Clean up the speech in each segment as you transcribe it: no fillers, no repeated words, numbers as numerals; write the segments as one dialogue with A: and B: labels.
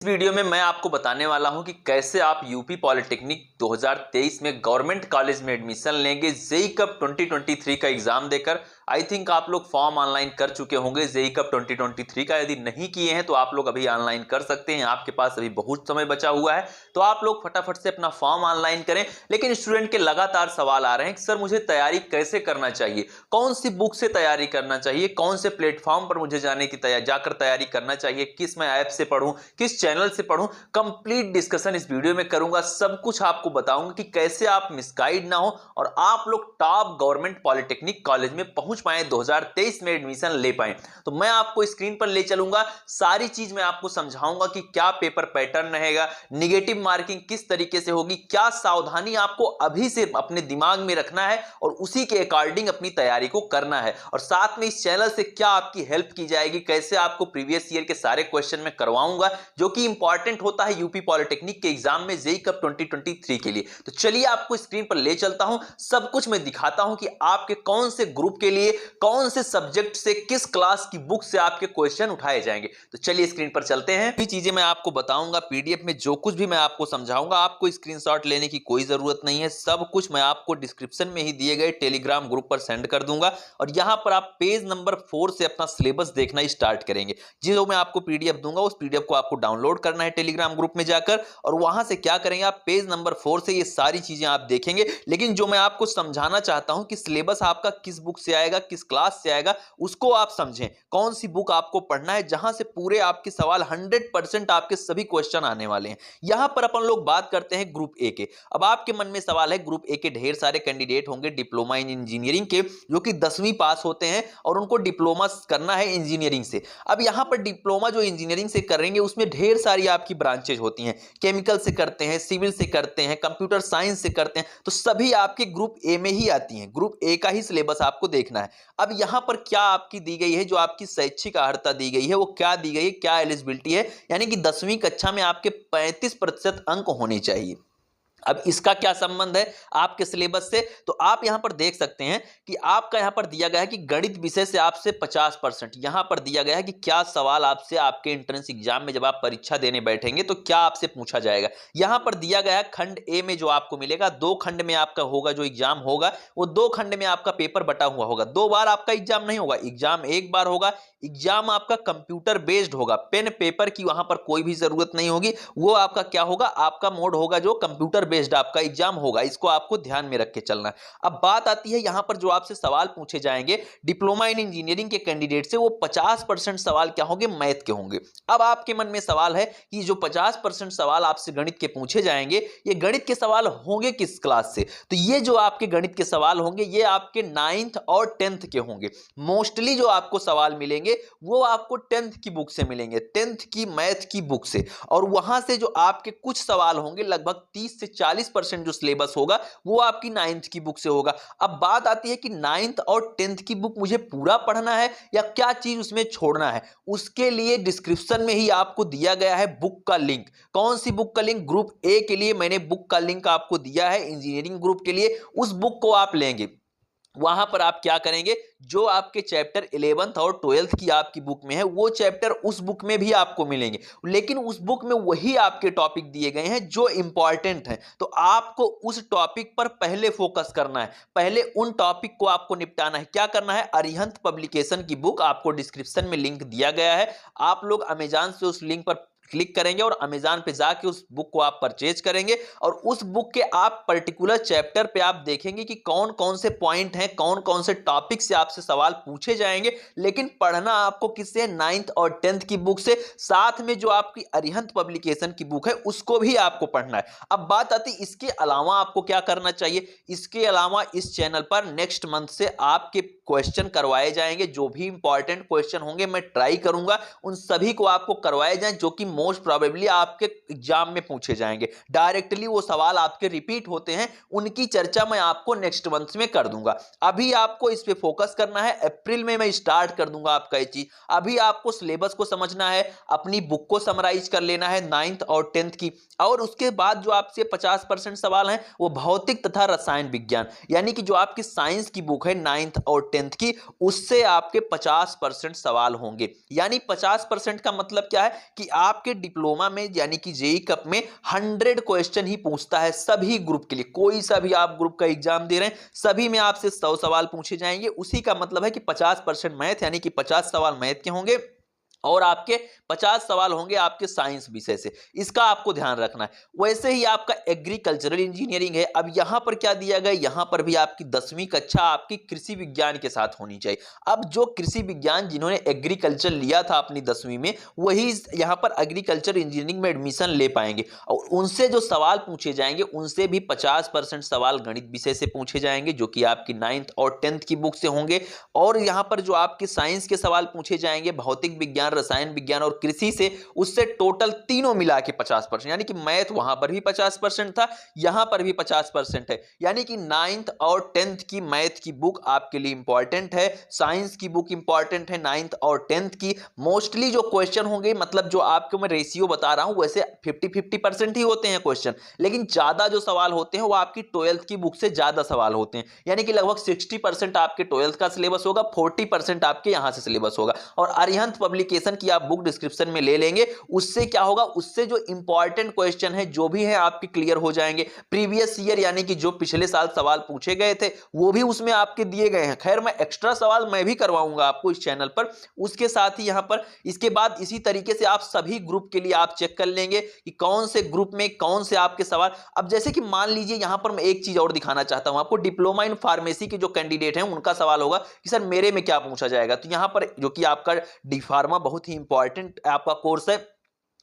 A: इस वीडियो में मैं आपको बताने वाला हूं कि कैसे आप यूपी पॉलिटेक्निक 2023 में गवर्नमेंट कॉलेज में एडमिशन लेंगे। जेई कप 2023 का एग्जाम देकर आई थिंक आप लोग फॉर्म ऑनलाइन कर चुके होंगे जेई कप 2023 का। यदि नहीं किए हैं तो आप लोग अभी ऑनलाइन कर सकते हैं, आपके पास अभी बहुत समय बचा हुआ है, तो आप लोग फटाफट से अपना फॉर्म ऑनलाइन करें। लेकिन स्टूडेंट के लगातार सवाल आ रहे हैं कि सर मुझे तैयारी कैसे करना चाहिए, कौन सी बुक से तैयारी करना चाहिए, कौन से प्लेटफॉर्म पर मुझे जाकर तैयारी करना चाहिए, किस मैं ऐप से पढ़ूं, किस चैनल से पढ़ूं। कंप्लीट डिस्कशन इस वीडियो में करूंगा, सब कुछ आपको बताऊंगा कि कैसे आप मिसगाइड ना हो और आप लोग टॉप गवर्नमेंट पॉलिटेक्निक कॉलेज में पहुंच पाए, 2023 में एडमिशन ले पाए। तो मैं आपको स्क्रीन पर ले चलूंगा, सारी चीज मैं आपको समझाऊंगा कि क्या पेपर पैटर्न रहेगा, निगेटिव मार्किंग किस तरीके से होगी, क्या सावधानी आपको अभी से अपने दिमाग में रखना है और उसी के अकॉर्डिंग अपनी तैयारी को करना है, और साथ में इस चैनल से क्या आपकी हेल्प की जाएगी, कैसे आपको प्रीवियस ईयर के सारे क्वेश्चन में करवाऊंगा जो कि इंपॉर्टेंट होता है यूपी पॉलिटेक्निक के एग्जाम में जेई कप 2023 के लिए। तो चलिए आपको स्क्रीन पर ले चलता हूं, सब कुछ मैं दिखाता हूं कि आपके कौन से ग्रुप के लिए, कौन से सब्जेक्ट से, किस क्लास की बुक से आपके क्वेश्चन उठाए जाएंगे। तो चलिए स्क्रीन पर चलते हैं। ये चीजें मैं आपको बताऊंगा, पीडीएफ में जो कुछ भी मैं आपको समझाऊंगा आपको स्क्रीनशॉट लेने की कोई जरूरत नहीं है, सब कुछ मैं आपको डिस्क्रिप्शन में ही दिए गए टेलीग्राम ग्रुप पर सेंड कर दूंगा। और यहां पर आप पेज नंबर 4 से अपना सिलेबस देखना स्टार्ट करेंगे। जो मैं आपको पीडीएफ दूंगा उस पीडीएफ को आपको डाउनलोड करना है टेलीग्राम ग्रुप में जाकर, और वहां से क्या करेंगे आप पेज नंबर 4 से ये सारी चीजें आप देखेंगे। लेकिन जो मैं आपको समझाना चाहता हूं कि सिलेबस आपका किस बुक से आएगा, किस क्लास से आएगा, उसको आप समझें। कौन सी बुक आपको पढ़ना है जहां से पूरे आपके सवाल 100% आपके सभी क्वेश्चन आने वाले हैं। यहां पर अपन लोग बात करते हैं ग्रुप ए के। अब आपके मन में सवाल है, ग्रुप ए के ढेर सारे कैंडिडेट होंगे डिप्लोमा इन इंजीनियरिंग के जो कि 10वीं पास होते हैं और उनको डिप्लोमा करना है इंजीनियरिंग से। अब यहां पर डिप्लोमा जो इंजीनियरिंग से करेंगे उसमें ढेर सारी आपकी ब्रांचेज होती हैं, केमिकल से करते हैं, सिविल से करते हैं, कंप्यूटर साइंस से करते हैं, तो सभी आपके ग्रुप ए में ही आती हैं। ग्रुप ए का ही सिलेबस आपको देखना है। अब यहां पर क्या आपकी दी गई है, जो आपकी शैक्षिक अर्हता दी गई है वो क्या दी गई है, क्या एलिजिबिलिटी है, यानी कि 10वीं कक्षा में आपके 35% अंक होने चाहिए। अब इसका क्या संबंध है आपके सिलेबस से, तो आप यहां पर देख सकते हैं कि आपका यहां पर दिया गया है कि गणित विषय से आपसे 50%, यहां पर दिया गया है कि क्या सवाल आपसे आपके एंट्रेंस एग्जाम में जब आप परीक्षा देने बैठेंगे तो क्या आपसे पूछा जाएगा। यहां पर दिया गया है खंड ए में जो आपको मिलेगा, 2 खंड में आपका होगा, जो एग्जाम होगा वो 2 खंड में आपका पेपर बटा हुआ होगा। 2 बार आपका एग्जाम नहीं होगा, एग्जाम एक बार होगा। एग्जाम आपका कंप्यूटर बेस्ड होगा, पेन पेपर की वहां पर कोई भी जरूरत नहीं होगी। वो आपका क्या होगा, आपका मोड होगा जो कंप्यूटर बेस्ड आपका एग्जाम होगा। इसको आपको ध्यान में रख के चलना है। अब बात आती है यहां पर जो आपसे सवाल पूछे जाएंगे डिप्लोमा इन इंजीनियरिंग के कैंडिडेट से, वो 50% सवाल क्या होंगे, मैथ के होंगे। अब आपके मन में सवाल है कि जो 50% सवाल आपसे गणित के पूछे जाएंगे, ये गणित के सवाल होंगे किस क्लास से, तो ये जो आपके गणित के सवाल होंगे ये आपके 9th और 10th के होंगे। मोस्टली जो आपको सवाल मिलेंगे वो आपको 10th की बुक से मिलेंगे, 10th की मैथ की बुक से। और वहां से जो आपके कुछ सवाल होंगे, लगभग 30 से 40% जो सिलेबस होगा वो आपकी 9th की बुक से होगा। अब बात आती है कि 9th और 10th की बुक मुझे पूरा पढ़ना है या क्या चीज उसमें छोड़ना है। उसके लिए डिस्क्रिप्शन में ही आपको दिया गया है बुक का लिंक। कौन सी बुक का लिंक, ग्रुप ए के लिए मैंने बुक का लिंक आपको दिया है, इंजीनियरिंग ग्रुप के लिए उस बुक को आप लेंगे। वहां पर आप क्या करेंगे, जो आपके चैप्टर 11th और 12th की आपकी बुक में है वो चैप्टर उस बुक में भी आपको मिलेंगे, लेकिन उस बुक में वही आपके टॉपिक दिए गए हैं जो इंपॉर्टेंट हैं। तो आपको उस टॉपिक पर पहले फोकस करना है, पहले उन टॉपिक को आपको निपटाना है। क्या करना है, अरिहंत पब्लिकेशन की बुक आपको डिस्क्रिप्शन में लिंक दिया गया है, आप लोग अमेजॉन से उस लिंक पर क्लिक करेंगे और अमेजॉन पे जाके उस बुक को आप परचेज करेंगे, और उस बुक के आप पर्टिकुलर चैप्टर पे आप देखेंगे कि कौन कौन से पॉइंट हैं, कौन कौन से टॉपिक से आपसे सवाल पूछे जाएंगे। लेकिन पढ़ना आपको किससे, 9th और 10th की बुक से, साथ में जो आपकी अरिहंत पब्लिकेशन की बुक है उसको भी आपको पढ़ना है। अब बात आती है इसके अलावा आपको क्या करना चाहिए। इसके अलावा इस चैनल पर नेक्स्ट मंथ से आपके क्वेश्चन करवाए जाएंगे, जो भी इंपॉर्टेंट क्वेश्चन होंगे मैं ट्राई करूंगा उन सभी को आपको करवाए जाएं, जो कि मोस्ट प्रोबेबली आपके एग्जाम में पूछे जाएंगे। डायरेक्टली वो सवाल आपके रिपीट होते हैं, उनकी चर्चा मैं आपको नेक्स्ट मंथ में कर दूंगा। अभी आपको इस पे फोकस करना है, अप्रैल में मैं स्टार्ट कर दूंगा आपका ये चीज। अभी आपको सिलेबस को समझना है, अपनी बुक को समराइज कर लेना है 9th और 10th की, और उसके बाद जो आपसे 50% सवाल हैं वो भौतिक तथा रसायन विज्ञान, यानी कि जो आपकी साइंस की बुक है 9th और 10th की, उससे आपके 50% सवाल होंगे। यानी 50% का मतलब क्या है कि आपके डिप्लोमा में यानी कि जेईई कप में 100 क्वेश्चन ही पूछता है सभी ग्रुप के लिए। कोई सा भी आप ग्रुप का एग्जाम दे रहे हैं, सभी में आपसे 100 सवाल पूछे जाएंगे। उसी का मतलब है कि 50% मैथ यानी कि 50 सवाल मैथ के होंगे और आपके 50 सवाल होंगे आपके साइंस विषय से। इसका आपको ध्यान रखना है। वैसे ही आपका एग्रीकल्चरल इंजीनियरिंग है। अब यहां पर क्या दिया गया, यहां पर भी आपकी 10वीं कक्षा आपकी कृषि विज्ञान के साथ होनी चाहिए। अब जो कृषि विज्ञान जिन्होंने एग्रीकल्चर लिया था अपनी 10वीं में, वही यहां पर एग्रीकल्चर इंजीनियरिंग में एडमिशन ले पाएंगे और उनसे जो सवाल पूछे जाएंगे उनसे भी 50% सवाल गणित विषय से पूछे जाएंगे, जो कि आपकी 9th और 10th की बुक से होंगे। और यहां पर जो आपके साइंस के सवाल पूछे जाएंगे, भौतिक विज्ञान, रसायन विज्ञान और कृषि से, उससे टोटल तीनों मिला के 50%, यानी कि मैथ वहां पर भी 50% था, यहां पर भी 50% है। यानी कि 9th और 10th की मैथ की बुक आपके लिए इंपॉर्टेंट है, साइंस की बुक इंपॉर्टेंट है 9th और 10th की। मोस्टली जो क्वेश्चन होंगे, मतलब जो आपको मैं रेशियो बता रहा हूं, वैसे 50-50% ही होते हैं क्वेश्चन, लेकिन ज्यादा जो सवाल होते हैं वो आपकी 12th की बुक से ज्यादा सवाल होते हैं। यानी कि लगभग 60% आपके 12th का सिलेबस होगा, 40% आपके यहां से सिलेबस होगा। और अरिहंत पब्लिकेशन की आप बुक डिस्क्रिप्शन में ले लेंगे, उससे क्या होगा, उससे जो इंपॉर्टेंट क्वेश्चन है जो भी है आपके क्लियर हो जाएंगे। प्रीवियस ईयर यानी कि जो पिछले साल सवाल पूछे गए थे वो भी उसमें आपके दिए गए हैं। खैर मैं एक्स्ट्रा सवाल मैं भी करवाऊंगा आपको इस चैनल पर, उसके साथ ही यहां पर इसके बाद इसी तरीके से आप सभी ग्रुप के लिए आप चेक कर लेंगे कि कौन से ग्रुप में कौन से आपके सवाल। अब जैसे कि मान लीजिए यहां पर मैं एक चीज और दिखाना चाहता हूं आपको, डिप्लोमा इन फार्मेसी के जो कैंडिडेट हैं उनका सवाल होगा कि सर मेरे में क्या पूछा जाएगा। तो यहां पर जो कि आपका डी फार्मा बहुत ही इंपॉर्टेंट आपका कोर्स है,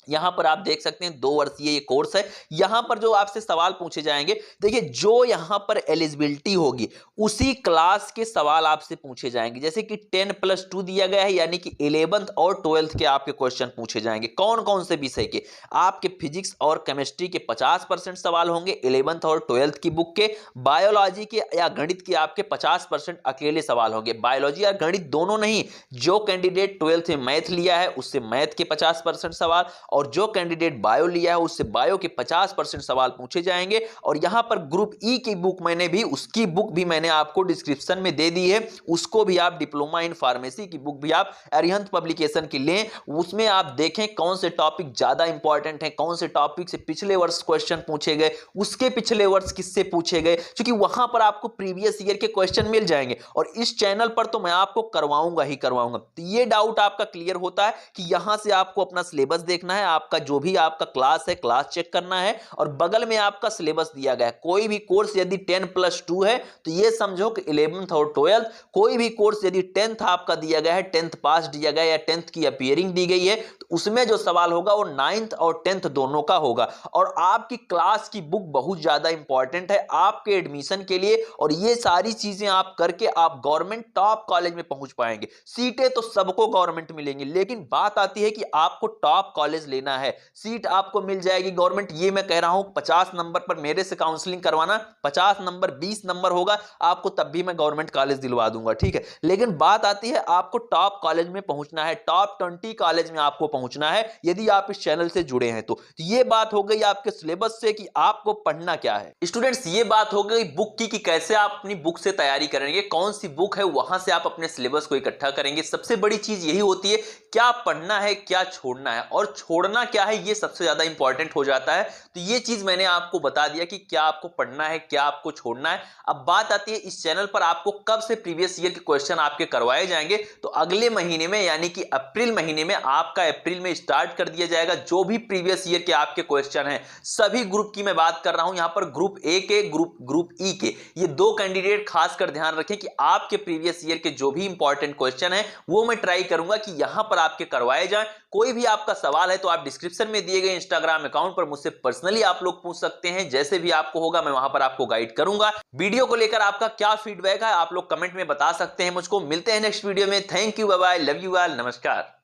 A: यहां पर आप देख सकते हैं 2 वर्षीय ये कोर्स है। यहां पर जो आपसे सवाल पूछे जाएंगे, देखिए जो यहां पर एलिजिबिलिटी होगी उसी क्लास के सवाल आपसे पूछे जाएंगे। जैसे कि 10+2 दिया गया है, यानी कि 11th और 12th के आपके क्वेश्चन पूछे जाएंगे। कौन कौन से विषय के, आपके फिजिक्स और केमिस्ट्री के 50% सवाल होंगे 11th और 12th की बुक के। बायोलॉजी के या गणित के आपके 50% अकेले सवाल होंगे, बायोलॉजी या गणित दोनों नहीं। जो कैंडिडेट 12th में मैथ लिया है उससे मैथ के 50% सवाल, और जो कैंडिडेट बायो लिया है उससे बायो के 50% सवाल पूछे जाएंगे। और यहां पर ग्रुप ई की बुक मैंने भी, उसकी बुक भी मैंने आपको डिस्क्रिप्शन में दे दी है, उसको भी आप डिप्लोमा इन फार्मेसी की बुक भी आप अरिहंत पब्लिकेशन की लें। उसमें आप देखें कौन से टॉपिक ज्यादा इंपॉर्टेंट है, कौन से टॉपिक से पिछले वर्ष क्वेश्चन पूछे गए, उसके पिछले वर्ष किससे पूछे गए, क्योंकि वहां पर आपको प्रीवियस ईयर के क्वेश्चन मिल जाएंगे। और इस चैनल पर तो मैं आपको करवाऊंगा ही करवाऊंगा। तो ये डाउट आपका क्लियर होता है कि यहां से आपको अपना सिलेबस देखना है, आपका जो भी आपका क्लास है क्लास चेक करना है, और बगल में आपका सिलेबस दिया गया है। कोई भी कोर्स यदि 10+2 है तो ये समझो कि 11th और 12th, कोई भी कोर्स यदि 10th आपका दिया गया है, 10th पास दिया गया या 10th की अपीयरिंग दी गई है, तो उसमें जो सवाल होगा वो 9th और 10th दोनों का होगा। और आपकी क्लास की बुक बहुत ज्यादा इंपॉर्टेंट है आपके एडमिशन के लिए, और ये सारी चीजें आप करके आप गवर्नमेंट टॉप कॉलेज में पहुंच पाएंगे। सीटें तो सबको गवर्नमेंट मिलेंगी, लेकिन बात आती है कि आपको टॉप कॉलेज लेना है, सीट आपको मिल जाएगी गवर्नमेंट। ये मैं कह रहा हूं 50 नंबर पर मेरे से काउंसलिंग करवाना, 50 नंबर 20 नंबर होगा आपको, तब भी मैं गवर्नमेंट कॉलेज दिलवा दूंगा, ठीक है। लेकिन बात आती है आपको टॉप कॉलेज में पहुंचना है, टॉप 20 कॉलेज में आपको पहुंचना है यदि आप इस चैनल से जुड़े हैं। तो ये बात हो गई आपके सिलेबस से कि आपको पढ़ना क्या है। स्टूडेंट्स ये बात हो गई बुक की कि कैसे आप अपनी बुक से तैयारी करेंगे, कौन सी बुक है वहां से आप अपने सिलेबस को इकट्ठा करेंगे। सबसे बड़ी चीज यही होती है क्या पढ़ना है क्या छोड़ना है, और छोड़ना क्या है ये सबसे ज्यादा इंपॉर्टेंट हो जाता है। तो ये चीज मैंने आपको बता दिया कि क्या आपको पढ़ना है क्या आपको छोड़ना है। अब बात आती है इस चैनल पर आपको कब से प्रीवियस ईयर के क्वेश्चन आपके करवाए जाएंगे। तो अगले महीने में यानी कि अप्रैल महीने में, आपका अप्रैल में स्टार्ट कर दिया जाएगा जो भी प्रीवियस ईयर के आपके क्वेश्चन हैं। सभी ग्रुप की मैं बात कर रहा हूं, यहां पर ग्रुप ए के ग्रुप ई के, ये 2 कैंडिडेट खासकर ध्यान रखें कि आपके प्रीवियस ईयर के जो भी इंपॉर्टेंट क्वेश्चन है वो मैं ट्राई करूंगा कि यहां पर आपके करवाए जाएं। कोई भी आपका सवाल है तो आप डिस्क्रिप्शन में दिए गए इंस्टाग्राम अकाउंट पर मुझसे पर्सनली आप लोग पूछ सकते हैं, जैसे भी आपको होगा मैं वहां पर आपको गाइड करूंगा। वीडियो को लेकर आपका क्या फीडबैक है आप लोग कमेंट में बता सकते हैं मुझको। मिलते हैं नेक्स्ट वीडियो में। Thank you, bye bye, love you all, नमस्कार।